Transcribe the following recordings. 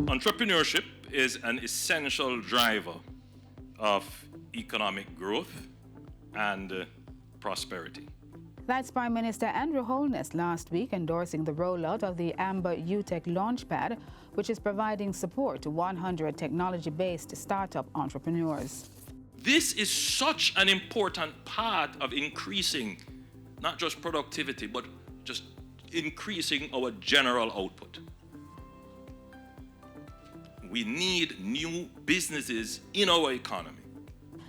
Entrepreneurship is an essential driver of economic growth and prosperity. That's Prime Minister Andrew Holness last week endorsing the rollout of the Amber UTech Launchpad, which is providing support to 100 technology-based startup entrepreneurs. This is such an important part of increasing not just productivity, but just increasing our general output. We need new businesses in our economy.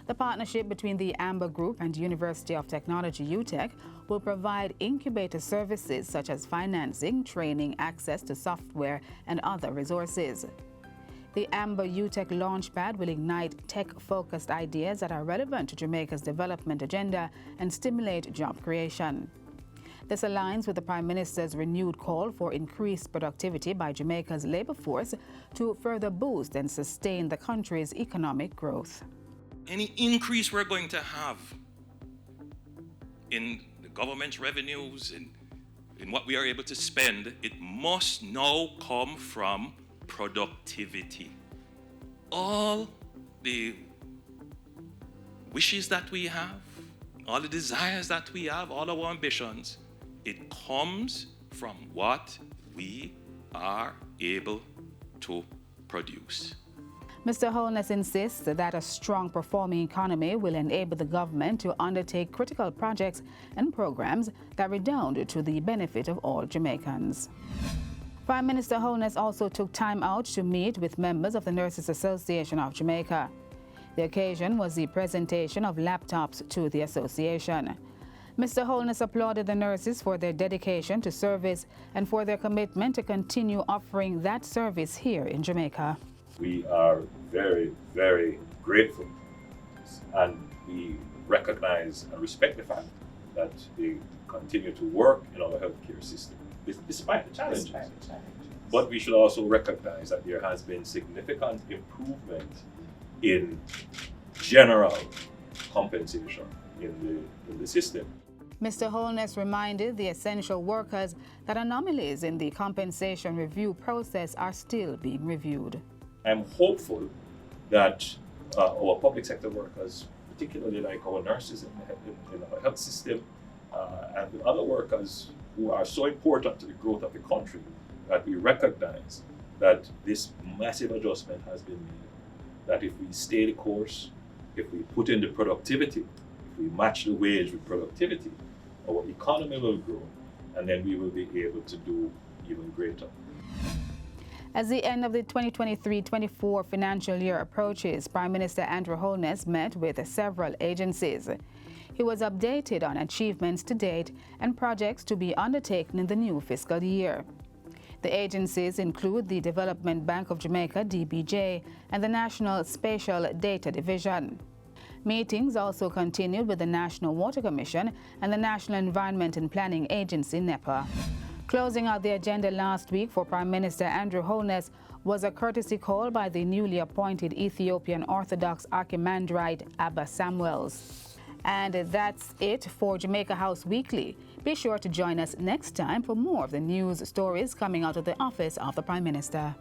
The partnership between the Amber Group and University of Technology UTech will provide incubator services such as financing, training, access to software, and other resources. The Amber UTech Launchpad will ignite tech-focused ideas that are relevant to Jamaica's development agenda and stimulate job creation. This aligns with the Prime Minister's renewed call for increased productivity by Jamaica's labor force to further boost and sustain the country's economic growth. Any increase we're going to have in the government's revenues, in what we are able to spend, it must now come from productivity. All the wishes that we have, all the desires that we have, all our ambitions, it comes from what we are able to produce. Mr. Holness insists that a strong performing economy will enable the government to undertake critical projects and programs that redound to the benefit of all Jamaicans. Prime Minister Holness also took time out to meet with members of the Nurses Association of Jamaica. The occasion was the presentation of laptops to the association. Mr. Holness applauded the nurses for their dedication to service and for their commitment to continue offering that service here in Jamaica. We are very, very grateful, and we recognize and respect the fact that they continue to work in our healthcare system, despite the challenges. But we should also recognize that there has been significant improvement in general compensation in the system. Mr. Holness reminded the essential workers that anomalies in the compensation review process are still being reviewed. I'm hopeful that our public sector workers, particularly like our nurses in our health system, and the other workers who are so important to the growth of the country, that we recognize that this massive adjustment has been made, that if we stay the course, if we put in the productivity, if we match the wage with productivity, our economy will grow, and then we will be able to do even greater. As the end of the 2023-24 financial year approaches, Prime Minister Andrew Holness met with several agencies. He was updated on achievements to date and projects to be undertaken in the new fiscal year. The agencies include the Development Bank of Jamaica, DBJ, and the National Spatial Data Division. Meetings also continued with the National Water Commission and the National Environment and Planning Agency, NEPA. Closing out the agenda last week for Prime Minister Andrew Holness was a courtesy call by the newly appointed Ethiopian Orthodox Archimandrite Abba Samuels. And that's it for Jamaica House Weekly. Be sure to join us next time for more of the news stories coming out of the office of the Prime Minister.